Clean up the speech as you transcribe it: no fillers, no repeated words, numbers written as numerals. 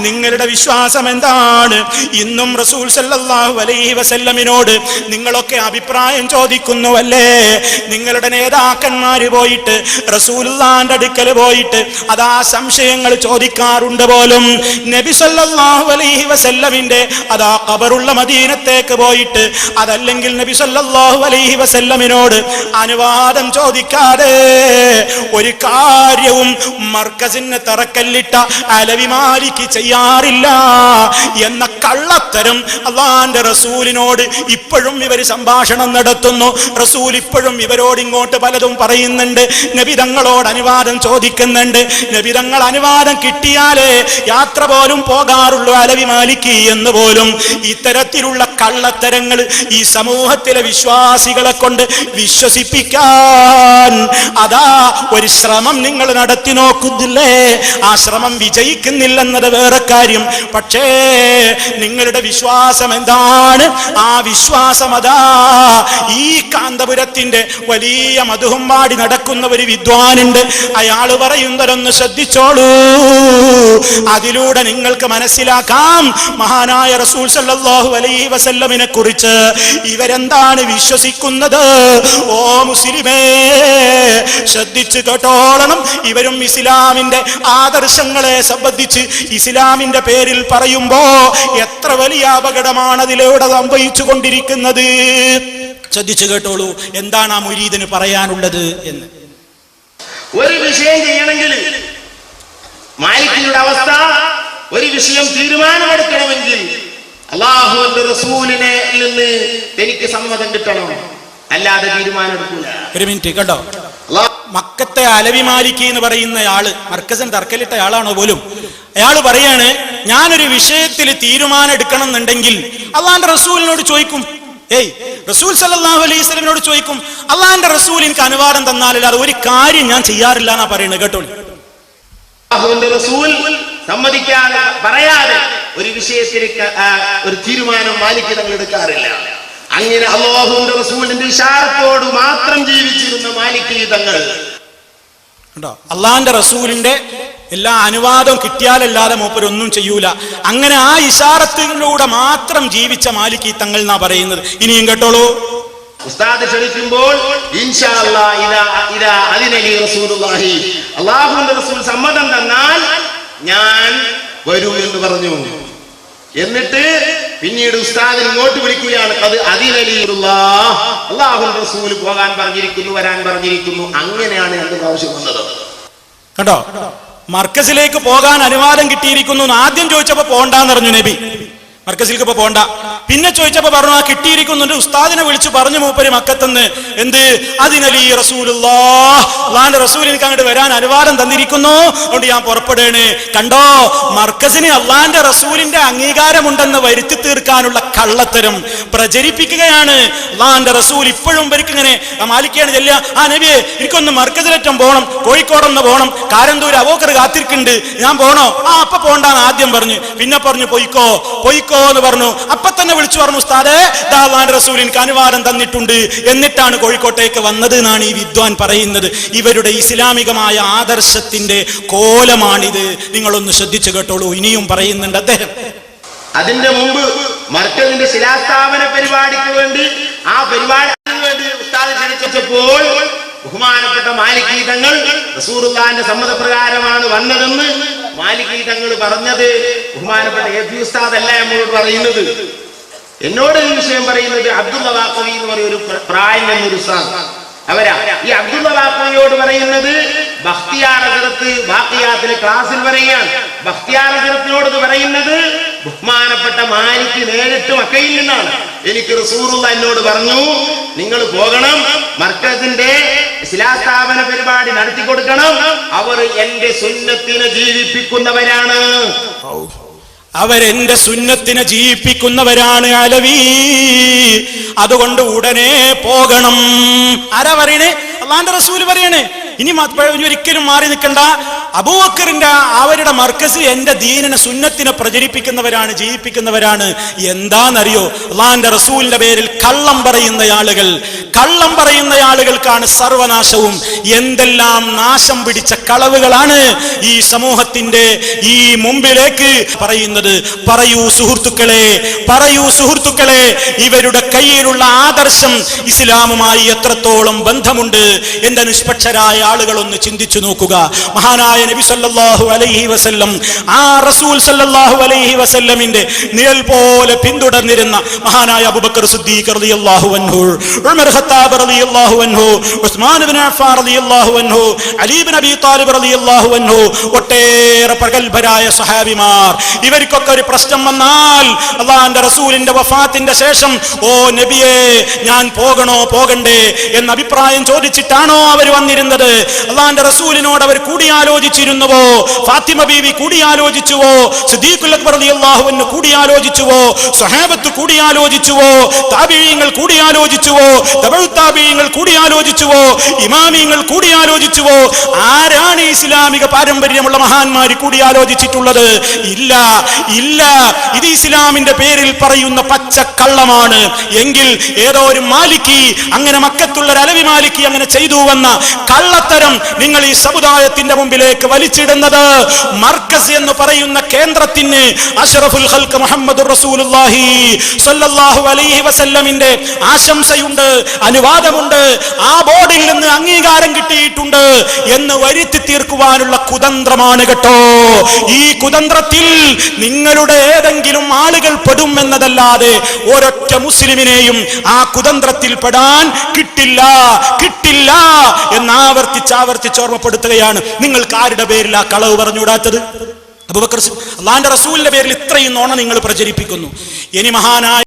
നിങ്ങളുടെ വിശ്വാസം എന്താണ്? ഇന്നും റസൂൽ സല്ലല്ലാഹു അലൈഹി വസല്ലമിനോട് നിങ്ങളൊക്കെ അഭിപ്രായം ചോദിക്കുന്നുവല്ലേ? നിങ്ങളുടെ നേതാക്കന്മാര് പോയിട്ട് റസൂലുള്ളാഹിന്റെ അടുക്കൽ പോയിട്ട് അതാ സംശയങ്ങൾ ചോദിക്കാറുണ്ട് പോലും. നബി സല്ലല്ലാഹു അലൈഹി വസല്ലമിന്റെ അതാ ഖബറുള്ള മദീനത്തേക്ക് പോയിട്ട് അതല്ലെങ്കിൽ നബി സല്ലല്ലാഹു അലൈഹി വസല്ലമിനോട് അനുവാദം ചോദിക്കാതെ ഒരു കാര്യവും മർക്കസിന് തറക്കല്ലിട്ട അലവി മാലിക് ചെയ്യാറില്ല എന്ന കള്ളത്തരം അല്ലാഹുവിന്റെ റസൂലിനോട് ഇപ്പോഴും ഇവർ സംഭാഷണം നടത്തുന്നു. റസൂൽ ഇപ്പോഴും ഇവരോട് ഇങ്ങോട്ട് പലതും പറയുന്നുണ്ട്. നബി തങ്ങളോട് അനുവാദം ചോദിക്കുന്നുണ്ട്. നബി തങ്ങൾ അനുവാദം കിട്ടിയാലേ യാത്ര പോലും പോകാറുള്ളൂ അലവി മാലിക് എന്ന് പോലും. ഇത്തരത്തിലുള്ള കള്ളത്തരങ്ങൾ ഈ സമൂഹത്തിലെ വിശ്വാസികളെ കൊണ്ട് വിശ്വസിപ്പിക്കാൻ അതാ ഒരു ശ്രമം നിങ്ങൾ നടത്തി നോക്കുന്നില്ലേ? ആ ശ്രമം വിജയിക്കുന്നില്ലെന്നത് വേറെ കാര്യം. പക്ഷേ നിങ്ങളുടെ വിശ്വാസം എന്താണ്? ആ വിശ്വാസം അതാ ഈ കാന്തപുരത്തിന്റെ വലിയ മധുഹമ്പാടി നടക്കുന്ന ഒരു വിദ്വാനുണ്ട്. അയാൾ പറയുന്നതൊന്ന് ശ്രദ്ധിച്ചോളൂ. അതിലൂടെ നിങ്ങൾക്ക് മനസ്സിലാക്കാം മഹാനായ റസൂൽ സല്ലല്ലാഹു അലൈഹി വസല്ലമിനെ കുറിച്ച് ഇവരെന്താണ് വിശ്വസിക്കുന്നത്. ഓ മുസ്ലിമേ, ശ്രദ്ധിച്ചു കേട്ടോളണം. ഇവരും ഇസ്ലാമിന്റെ ആദർശങ്ങളെ സംബന്ധിച്ച് ഇസ്ലാമിന്റെ പേരിൽ പറയുമ്പോ എത്ര വലിയ അപകടമാണ് അതിലൂടെ സംഭവിച്ചു കൊണ്ടിരിക്കുന്നത്. ശ്രദ്ധിച്ചു കേട്ടോളൂ എന്താണ് ആ മുരീദിന് പറയാനുള്ളത് എന്ന്. ഒരു വിഷയം ചെയ്യണമെങ്കിൽ മാലിക്കിയുടെ അവസ്ഥ, ഒരു വിഷയം തീരുമാനമെടുക്കണമെങ്കിൽ അല്ലാഹുവിന്റെ റസൂലിനെ നിന്ന് എനിക്ക് സമ്മതം കിട്ടണം, അല്ലാതെ തീരുമാനം എടുക്കൂല. ഒരു മിനിറ്റ് കേട്ടോ. മക്കത്തെ അലവി മാലിക് എന്ന് പറയുന്ന ആള് മർക്കസിന് തർക്കലിട്ട ആളാണോ പോലും. അയാൾ പറയാണ്, ഞാനൊരു വിഷയത്തിൽ തീരുമാനം എടുക്കണം എന്നുണ്ടെങ്കിൽ അള്ളാന്റെ റസൂലിനോട് ചോദിക്കും. റസൂൽ സല്ലല്ലാഹു അലൈഹി വസല്ലമിനോട് ചോദിക്കും. അള്ളാന്റെ റസൂൽ എനിക്ക് അനുവാദം തന്നാലല്ലാതെ ഒരു കാര്യം ഞാൻ ചെയ്യാറില്ല എന്നാ പറയുന്നത് കേട്ടോ. അല്ലാഹുവിന്റെ റസൂൽ സമ്മതിക്കാതെ പറയാതെ ഒരു വിഷയത്തിൽ ഒരു തീരുമാനം മാലിക് തങ്ങൾ എടുക്കാറില്ല. അങ്ങനെ അല്ലാഹുവിന്റെ റസൂലിന്റെ ഇശാറത്തോട് മാത്രം ജീവിച്ചിരുന്ന മാലിക് തങ്ങൾ അള്ളാന്റെ റസൂലിന്റെ എല്ലാ അനുവാദവും കിട്ടിയാലല്ലാതെ മൂപ്പരൊന്നും ചെയ്യൂല. അങ്ങനെ ആ ഇശാറത്തിലൂടെ മാത്രം ജീവിച്ച മാലിക് തങ്ങൾ എന്നാ പറയുന്നത്. ഇനിയും കേട്ടോളൂ. ഉസ്താദ് ക്ഷണിക്കുമ്പോൾ ഇൻഷാ അല്ലാഹ് ഇദാ അദിനലി റസൂലുള്ളാഹി, അല്ലാഹുവിന്റെ റസൂൽ സമ്മതം തന്നാൽ ഞാൻ വരും എന്ന് പറഞ്ഞു. എന്നിട്ട് പിന്നീട് ഉസ്താദിനെ ഇങ്ങോട്ട് വിളിക്കുകയാണ്. അത് അദിനലില്ലാഹ്, അല്ലാഹുവിന്റെ റസൂൽ പോകാൻ പറഞ്ഞിരിക്കുന്നു, വരാൻ പറഞ്ഞിരിക്കുന്നു. അങ്ങനെയാണ് രണ്ട് പ്രാവശ്യം വന്നത്. കേട്ടോ, മർക്കസിലേക്ക് പോകാൻ അനുവാദം കിട്ടിയിരിക്കുന്നു. ആദ്യം ചോദിച്ചപ്പോ പോണ്ടാന്ന് പറഞ്ഞു നബി, മർക്കസിലേക്ക് ഇപ്പൊ പോണ്ട. പിന്നെ ചോദിച്ചപ്പോ പറഞ്ഞു ആ കിട്ടിയിരിക്കുന്നുണ്ട്. ഉസ്താദിനെ വിളിച്ചു പറഞ്ഞു മൂപ്പര് മക്കത്തുനിന്ന് എന്ത് അതിനലി റസൂലുള്ളാഹ്, അല്ലാഹുവിന്റെ റസൂൽ എനിക്ക് അങ്ങോട്ട് വരാൻ അനുവാദം തന്നിരിക്കുന്നു, അതുകൊണ്ട് ഞാൻ പുറപ്പെടുകയാണ്. കണ്ടോ, മർക്കസിന് അല്ലാഹുവിന്റെ റസൂലിന്റെ അംഗീകാരമുണ്ടെന്ന് വരുത്തി തീർക്കാനുള്ള കള്ളത്തരം പ്രചരിപ്പിക്കുകയാണ്. അല്ലാഹുവിന്റെ റസൂൽ ഇപ്പോഴും ഇവർക്ക് ഇങ്ങനെ മാലിക്കാണ് ചെല്ലുക. ആ നബിയെ എനിക്കൊന്ന് മർക്കസിലേറ്റം പോകണം, കോഴിക്കോടൊന്ന് പോകണം, കാരന്തൂർ അബൂബക്കർ കാത്തിരിക്കുന്നുണ്ട്, ഞാൻ പോണോ? ആ അപ്പൊ പോണ്ടാന്ന് ആദ്യം പറഞ്ഞു. പിന്നെ പറഞ്ഞു പൊയ്ക്കോ പൊയ്ക്കോ എന്ന് പറഞ്ഞു. അപ്പൊ തന്നെ വിളിച്ചു പറഞ്ഞു ഉസ്താദേ അല്ലാഹുവിന്റെ റസൂൽ എനിക്ക് അനുവാദം തന്നിട്ടുണ്ട്, എന്നിട്ടാണ് കോഴിക്കോട്ടേക്ക് വന്നത് എന്നാണ് ഈ വിദ്വാൻ പറയുന്നത്. ഇവരുടെ ഇസ്ലാമികമായ ആദർശത്തിന്റെ കോലമാണിത്. നിങ്ങളൊന്ന് ശ്രദ്ധിച്ചു കേട്ടോളൂ. ഇനിയും പറയുന്നുണ്ട് അദ്ദേഹം. അതിന്റെ മുമ്പ് മർക്കസിന്റെ ശിലാസ്ഥാപന പരിപാടിക്ക് വേണ്ടി ആ പരിപാടിക്ക് വേണ്ടി ഉസ്താദ് ക്ഷണിച്ചപ്പോൾ ബഹുമാനപ്പെട്ട മാലിക് തങ്ങൾ റസൂലുള്ളാഹിന്റെ സമ്മതപ്രകാരമാണ് വന്നതെന്ന് മാലിക് തങ്ങൾ പറഞ്ഞത് ബഹുമാനപ്പെട്ട എഫി ഉസ്താദ് അല്ല നമ്മളോട് പറയുന്നത്. എന്നോട് ഈ വിഷയം പറയുന്നത് അബ്ദുള്ള വാഖവി എന്ന് പറയുന്ന ഒരു പ്രായം എന്നൊരു ഉസ്താദ് അവരാ. ഈ അബ്ദുള്ള വാഖവിയോട് പറയുന്നത് ബഖ്തിയാർ ഹസ്രത്ത് ബാഖിയാത്തിലെ ക്ലാസ്സിൽ പറയുകയാണ്. ബഖ്തിയാർ ഹസ്രത്തിനോട് പറയുന്നത് ബഹുമാനപ്പെട്ട മാലിക് നേരിട്ട് മക്കയിൽ നിന്നാണ്. എനിക്ക് റസൂലുള്ളാഹി എന്നോട് പറഞ്ഞു നിങ്ങൾ പോകണം, മർക്കസിന്റെ ശിലാസ്ഥാപന പരിപാടി നടത്തി കൊടുക്കണം, അവർ എന്റെ സുന്നത്തിനെ ജീവിപ്പിക്കുന്നവരാണ്, അവരെന്റെ സുന്നത്തിനെ ജീവിപ്പിക്കുന്നവരാണ് അലവി, അതുകൊണ്ട് ഉടനെ പോകണം. ആരാ പറയണേ? അല്ലാഹുവിന്റെ റസൂൽ പറയണേ. ഇനി ഒരിക്കലും മാറി നിൽക്കണ്ട. അബൂബക്കറിന്റെ അവരുടെ മർക്കസ് എന്റെ ദീനിനെ സുന്നത്തിനെ പ്രചരിപ്പിക്കുന്നവരാണ്, ജീവിപ്പിക്കുന്നവരാണ്. എന്താണെന്നറിയോ? അള്ളാന്റെ റസൂലിന്റെ പേരിൽ കള്ളം പറയുന്ന ആളുകൾക്കാണ് സർവനാശവും. എന്തെല്ലാം നാശം പിടിച്ച കളവുകളാണ് ഈ സമൂഹത്തിന്റെ ഈ മുമ്പിലേക്ക് പറയുന്നത്. പറയൂ സുഹൃത്തുക്കളെ, ഇവരുടെ കയ്യിലുള്ള ആദർശം ഇസ്ലാമുമായി എത്രത്തോളം ബന്ധമുണ്ട്? എന്റെ നിഷ്പക്ഷരായ ആളുകളൊന്ന് ചിന്തിച്ചു നോക്കുക. മഹാനായ നബി സല്ലല്ലാഹു അലൈഹി വസല്ലം, ആ റസൂൽ സല്ലല്ലാഹു അലൈഹി വസല്ലമിന്റെ നിഴൽ പോലെ പിന്തുടർന്നിരുന്ന മഹാനായ അബൂബക്കർ സിദ്ദീഖ് റളിയല്ലാഹു അൻഹു, ഉമർ ഖത്താബ് റളിയല്ലാഹു അൻഹു, ഉസ്മാൻ ഇബ്നു അഫ്ഫാൻ റളിയല്ലാഹു അൻഹു, അലി ഇബ്നു അബീ താലിബ് റളിയല്ലാഹു അൻഹു, ഒട്ടേറെ പ്രഗൽഭരായ സ്വഹാബിമാർ. ഇവർക്കൊക്കെ ഒരു പ്രശ്നം വന്നാൽ അല്ലാഹുവിന്റെ റസൂലിന്റെ വഫാത്തിന്റെ ശേഷം, ഓ നബിയേ, ഞാൻ പോകണോ പോകണ്ടേ എന്ന അഭിപ്രായം ചോദിച്ചിട്ടാണോ അവർ വന്നിരുന്നത്? അല്ലാഹുവിന്റെ റസൂലിനോട് അവർ കൂടിയാലോചിച്ചിരുന്നുവോ? ഫാത്തിമ ബീവി കൂടിയാലോചിച്ചുവോ? സിദ്ദീഖുൽ അക്ബർ റളിയല്ലാഹു അൻഹു കൂടിയാലോചിച്ചുവോ? സ്വഹാബത്ത് കൂടിയാലോചിച്ചുവോ? താബിഈങ്ങൾ കൂടിയാലോചിച്ചുവോ? തബഉ താബിഈങ്ങൾ കൂടിയാലോചിച്ചുവോ? ഇമാമിയങ്ങൾ കൂടിയാലോചിച്ചുവോ? ആരാണ് ഇസ്ലാമിക പാരമ്പര്യമുള്ള മഹാന്മാർ കൂടിയാലോചിച്ചിട്ടുള്ളത്? ഇല്ല. ഇത് ഇസ്ലാമിന്റെ പേരിൽ പറയുന്ന പച്ചക്കള്ളമാണ്. എങ്കിൽ ഏതോ ഒരു മാലിക്കി, അങ്ങനെ മക്കത്തുള്ള ഒരു അലവി മാലിക്കി അങ്ങനെ ചെയ്തുവെന്ന കള്ളത്തരം നിങ്ങൾ ഈ സമുദായത്തിന്റെ മുമ്പിലേക്ക് വലിച്ചിടുന്നത് മർക്കസ് എന്ന് പറയുന്ന കേന്ദ്രത്തിന് അഷ്റഫുൽ ഖൽഖ് മുഹമ്മദുർ റസൂലുള്ളാഹി സ്വല്ലല്ലാഹു അലൈഹി വസല്ലമിന്റെ ആശംസയുണ്ട്, അനുവാദമുണ്ട്, ആ ബോർഡിൽ നിന്ന് അംഗീകാരം കിട്ടിയിട്ടുണ്ട് എന്ന് വരുത്തി തീർക്കുവാനുള്ള കുതന്ത്രമാണ് കേട്ടോ. ഈ കുതന്ത്രത്തിൽ നിങ്ങളുടെ ഏതെങ്കിലും ആളുകൾ പെടും എന്നതല്ലാതെ ഒരൊറ്റ മുസ്ലിമിനെയും ആ കുതന്ത്രത്തിൽ പെടാൻ കിട്ടില്ല എന്ന് ആവർത്തിച്ച് ഓർമ്മപ്പെടുത്തുകയാണ്. നിങ്ങൾക്ക് ആരുടെ പേരിൽ ആ കളവ് പറഞ്ഞുകൂടാത്തത്? അബൂബക്കർ, അല്ലാഹുവിന്റെ റസൂലിന്റെ പേരിൽ ഇത്രയും നോണ നിങ്ങൾ പ്രചരിപ്പിക്കുന്നു. ഇനി മഹാനായ